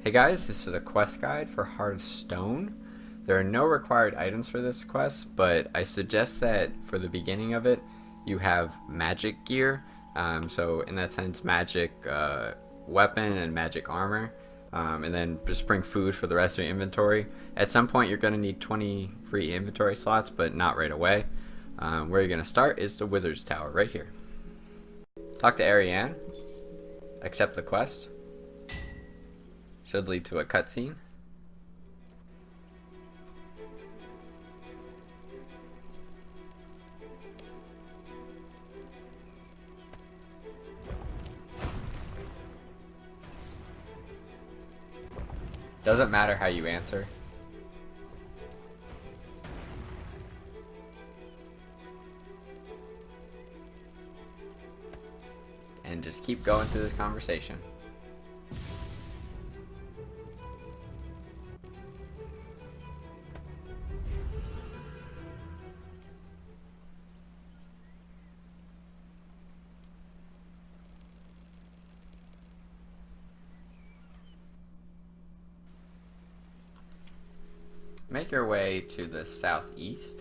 Hey guys, this is a quest guide for Heart of Stone. There are no required items for this quest, but I suggest that for the beginning of it, you have magic gear. So in that sense, magic weapon and magic armor. And then just bring food for the rest of your inventory. At some point, you're going to need 20 free inventory slots, but not right away. Where you're going to start is the Wizard's Tower, right here. Talk to Ariane. Accept the quest. Should lead to a cutscene. Doesn't matter how you answer. And just keep going through this conversation. Make your way to the southeast.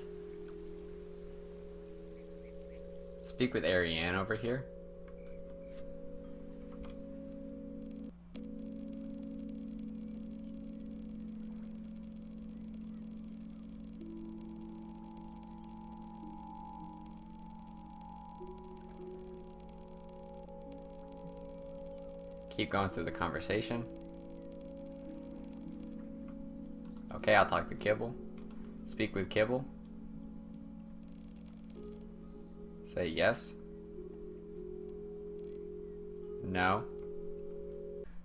Speak with Ariane over here. Keep going through the conversation. Okay, I'll talk to Kibble. Speak with Kibble. Say yes. No.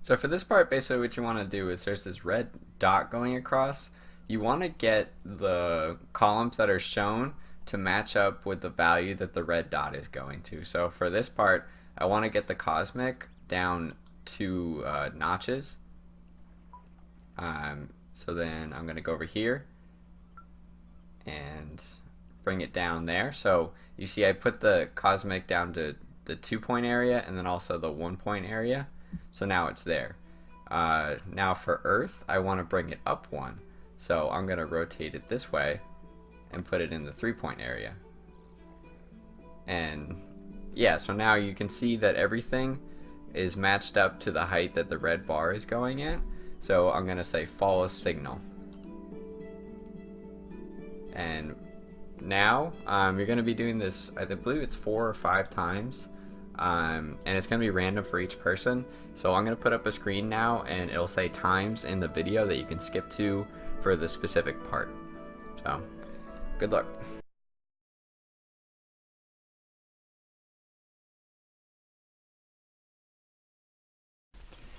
So for this part, basically what you want to do is there's this red dot going across. You want to get the columns that are shown to match up with the value that the red dot is going to. So for this part, I want to get the cosmic down 2 notches. So then I'm going to go over here and bring it down there. So you see I put the cosmic down to the 2-point area and then also the 1-point area. So now it's there. Now for Earth, I want to bring it up 1. So I'm going to rotate it this way and put it in the 3-point area. And yeah, so now you can see that everything is matched up to the height that the red bar is going at. So I'm going to say follow signal. And now you're going to be doing this, I believe it's 4 or 5 times. And it's going to be random for each person. So I'm going to put up a screen now and it'll say times in the video that you can skip to for the specific part. So good luck.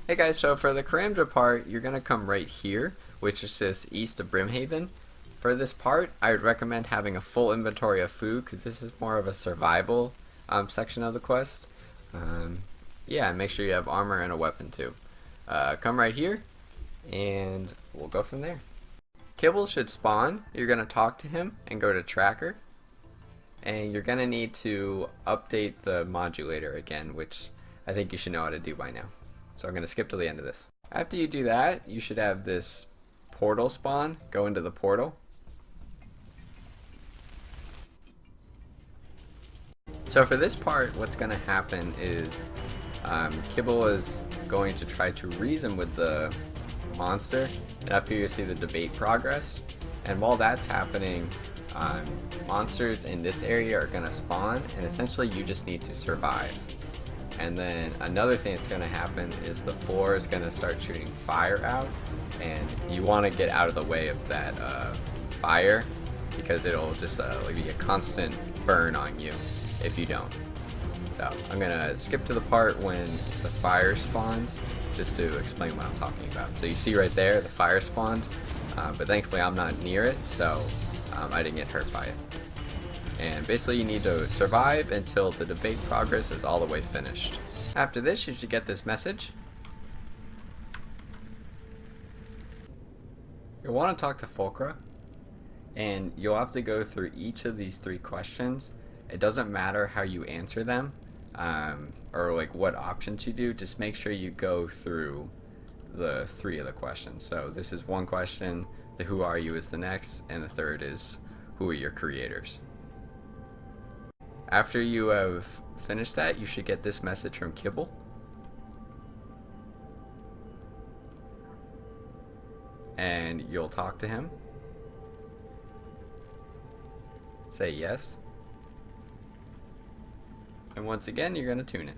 Hey guys, so for the Karamja part, you're going to come right here, which is just east of Brimhaven. For this part, I would recommend having a full inventory of food, because this is more of a survival section of the quest. Yeah, and make sure you have armor and a weapon too. Come right here, and we'll go from there. Kibble should spawn. You're going to talk to him and go to tracker. And you're going to need to update the modulator again, which I think you should know how to do by now. So I'm going to skip to the end of this. After you do that, you should have this portal spawn. Go into the portal. So for this part, what's going to happen is Kibble is going to try to reason with the monster. And up here you see the debate progress. And while that's happening, monsters in this area are going to spawn. And essentially you just need to survive. And then another thing that's going to happen is the floor is going to start shooting fire out, and you want to get out of the way of that fire, because it'll just be a constant burn on you if you don't. So I'm going to skip to the part when the fire spawns, just to explain what I'm talking about. So you see right there, the fire spawned, but thankfully I'm not near it, so I didn't get hurt by it. And basically you need to survive until the debate progress is all the way finished. After this, you should get this message. You'll want to talk to Fulcra, and you'll have to go through each of these 3 questions. It doesn't matter how you answer them, or like what options you do, just make sure you go through the three of the questions. So this is one question, the who are you is the next, and the third is who are your creators. After you have finished that, you should get this message from Kibble. And you'll talk to him. Say yes. And once again, you're going to tune it.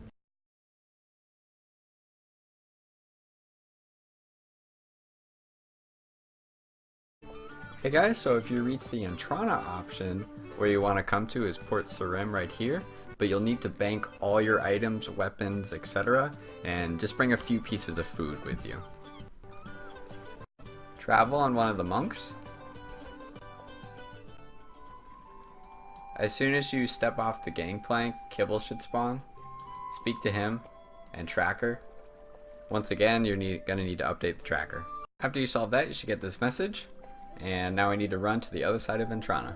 Hey guys, so if you reach the Entrana option, where you want to come to is Port Sarim right here, but you'll need to bank all your items, weapons, etc., and just bring a few pieces of food with you. Travel on one of the monks. As soon as you step off the gangplank, Kibble should spawn. Speak to him and tracker. Once again, you're gonna need to update the tracker. After you solve that, you should get this message. And now we need to run to the other side of Entrana.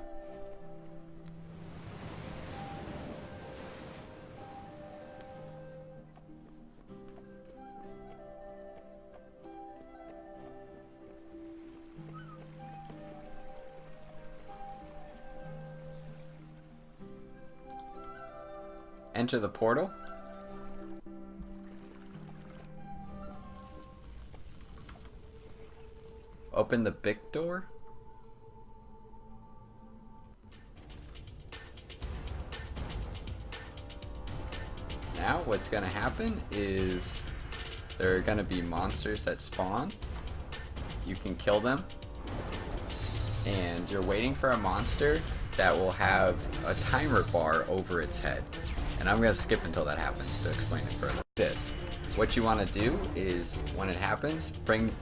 Enter the portal. Open the big door. Now what's going to happen is there are going to be monsters that spawn. You can kill them. And you're waiting for a monster that will have a timer bar over its head. And I'm going to skip until that happens to explain it further. What you want to do is, when it happens,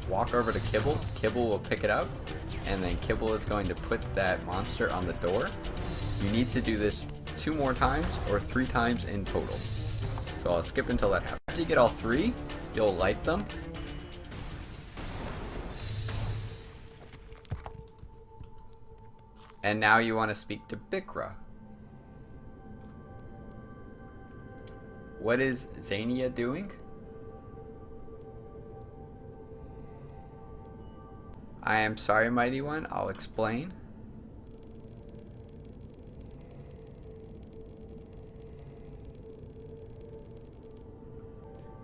walk over to Kibble. Kibble will pick it up, and then Kibble is going to put that monster on the door. You need to do this 2 more times or 3 times in total. So I'll skip until that happens. After you get all 3, you'll light them. And now you want to speak to Bikra. What is Zania doing? I am sorry, Mighty One. I'll explain.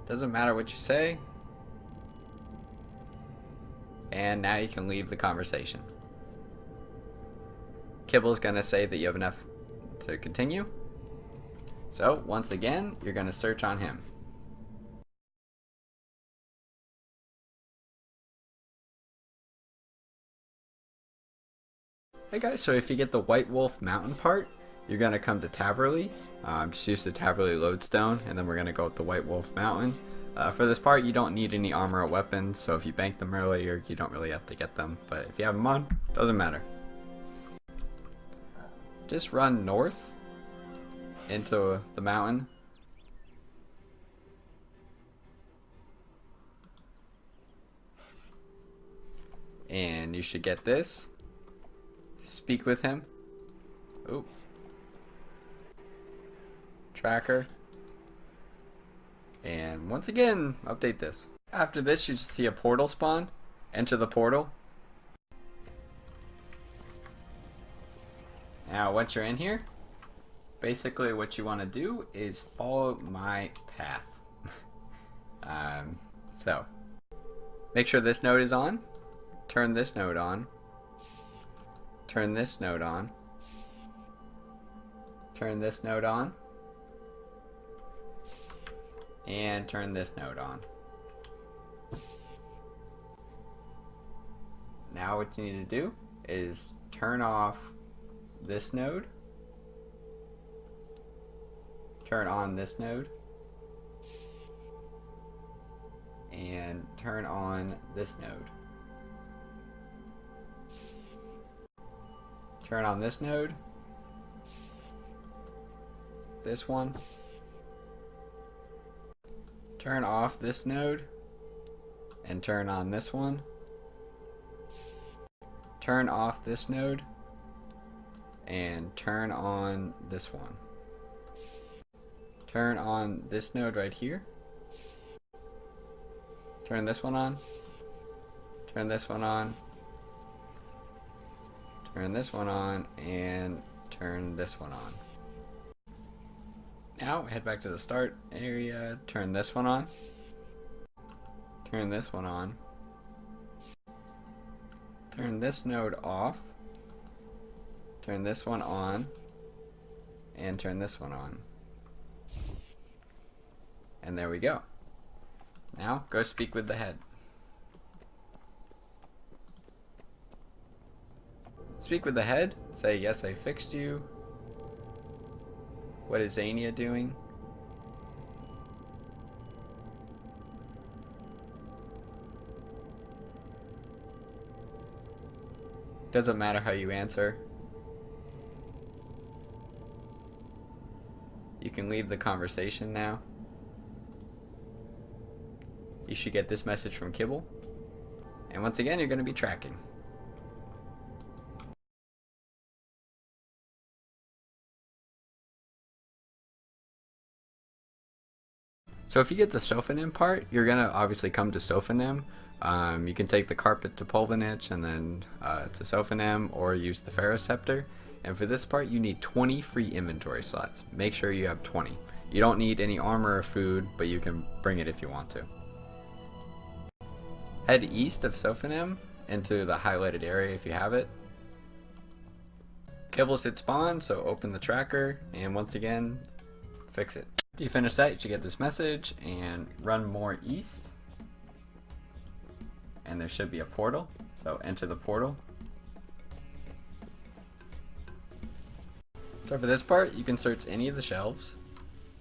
Doesn't matter what you say. And now you can leave the conversation. Kibble's gonna say that you have enough to continue. So, once again, you're gonna search on him. Hey guys, so if you get the White Wolf Mountain part, you're gonna come to Taverley. Just use the Taverley Lodestone, and then we're gonna go with the White Wolf Mountain. For this part, you don't need any armor or weapons, so if you bank them earlier, you don't really have to get them. But if you have them on, doesn't matter. Just run north into the mountain. And you should get this. Speak with him. Oop. Tracker. And once again, update this. After this, you should see a portal spawn. Enter the portal. Now, once you're in here, basically what you want to do is follow my path. So, make sure this node is on. Turn this node on. Turn this node on. Turn this node on. And turn this node on. Now what you need to do is turn off this node. Turn on this node. And turn on this node. Turn on this node. This one. Turn off this node. And turn on this one. Turn off this node. And turn on this one. Turn on this node right here. Turn this one on. Turn this one on. Turn this one on, and turn this one on. Now head back to the start area, turn this one on. Turn this one on. Turn this node off. Turn this one on. And turn this one on. And there we go. Now go speak with the head. Speak with the head, say, yes, I fixed you. What is Zania doing? Doesn't matter how you answer. You can leave the conversation now. You should get this message from Kibble. And once again, you're going to be tracking. So if you get the Sophanem part, you're going to obviously come to Sophanem. You can take the carpet to Polvanich and then to Sophanem, or use the Ferroceptor. And for this part, you need 20 free inventory slots. Make sure you have 20. You don't need any armor or food, but you can bring it if you want to. Head east of Sophanem into the highlighted area if you have it. Kibbles hit spawn, so open the tracker, and once again, fix it. After you finish that, you should get this message and run more east. And there should be a portal, so enter the portal. So for this part, you can search any of the shelves,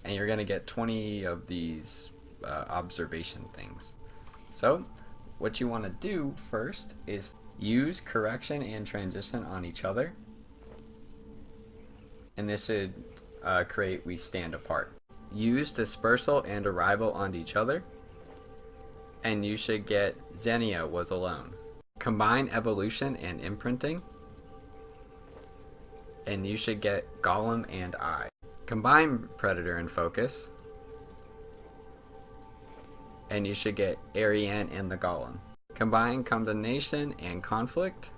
and you're going to get 20 of these observation things. So what you want to do first is use correction and transition on each other, and this should create we stand apart. Use dispersal and arrival on each other, and you should get Zania was alone. Combine evolution and imprinting, and you should get Golem and I. Combine predator and focus, and you should get Ariane and the Golem. Combine combination and conflict,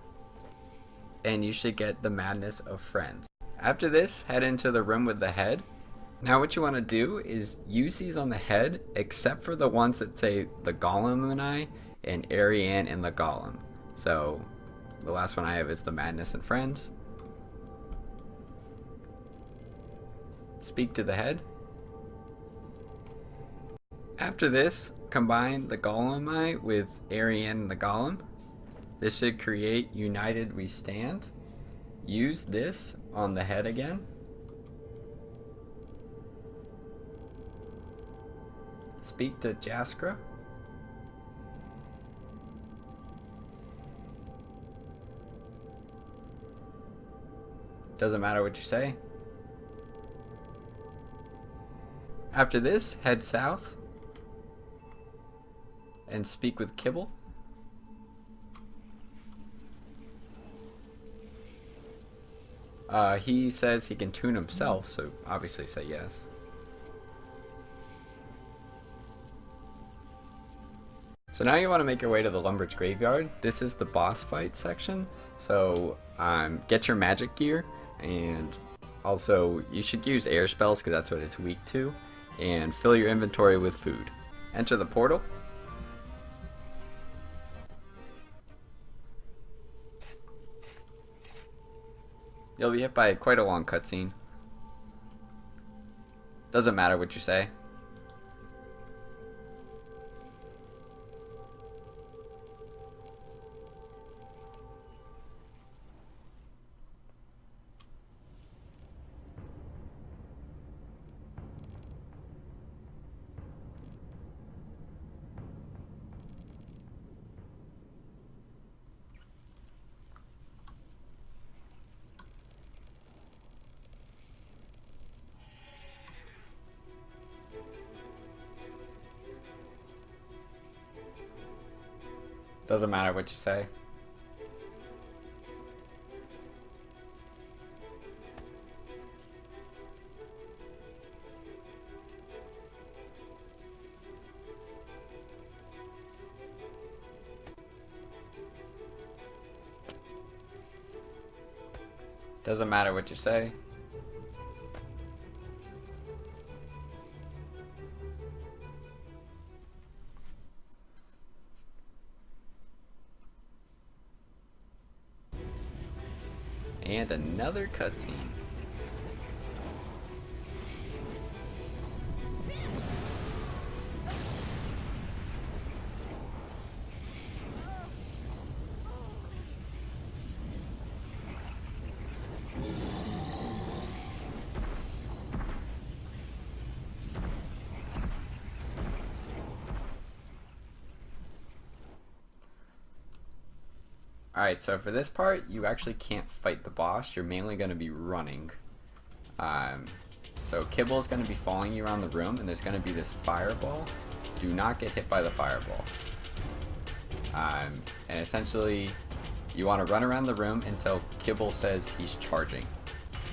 and you should get the madness of friends. After this, head into the room with the head. Now what you want to do is use these on the head, except for the ones that say the Golem and I, and Ariane and the Golem. So the last one I have is the madness and friends. Speak to the head. After this, combine the Golem I with Ariane and the Golem. This should create United We Stand. Use this on the head again. Speak to Jaskra. Doesn't matter what you say. After this, head south and speak with Kibble. He says he can tune himself, so obviously say yes. So now you want to make your way to the Lumbridge graveyard. This is the boss fight section, so get your magic gear, and also you should use air spells because that's what it's weak to, and fill your inventory with food. Enter the portal. You'll be hit by quite a long cutscene. Doesn't matter what you say. Doesn't matter what you say. Doesn't matter what you say. And another cutscene. Alright, so for this part, you actually can't fight the boss. You're mainly going to be running. So Kibble is going to be following you around the room, and there's going to be this fireball. Do not get hit by the fireball. And essentially, you want to run around the room until Kibble says he's charging.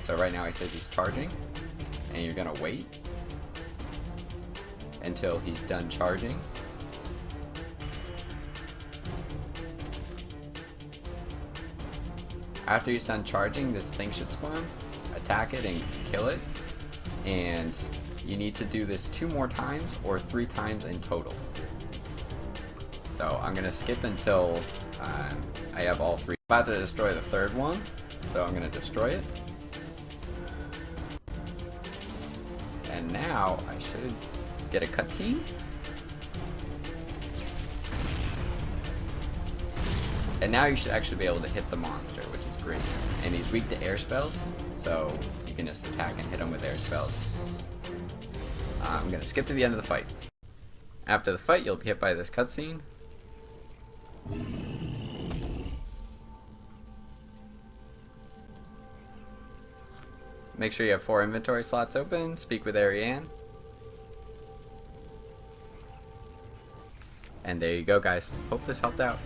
So right now he says he's charging, and you're going to wait until he's done charging. After he's done charging, this thing should spawn. Attack it and kill it. And you need to do this 2 more times or 3 times in total. So I'm going to skip until I have all 3. I'm about to destroy the 3rd one, so I'm going to destroy it. And now I should get a cutscene. And now you should actually be able to hit the monster, which is great. And he's weak to air spells, so you can just attack and hit him with air spells. I'm going to skip to the end of the fight. After the fight, you'll be hit by this cutscene. Make sure you have 4 inventory slots open. Speak with Ariane. And there you go, guys. Hope this helped out.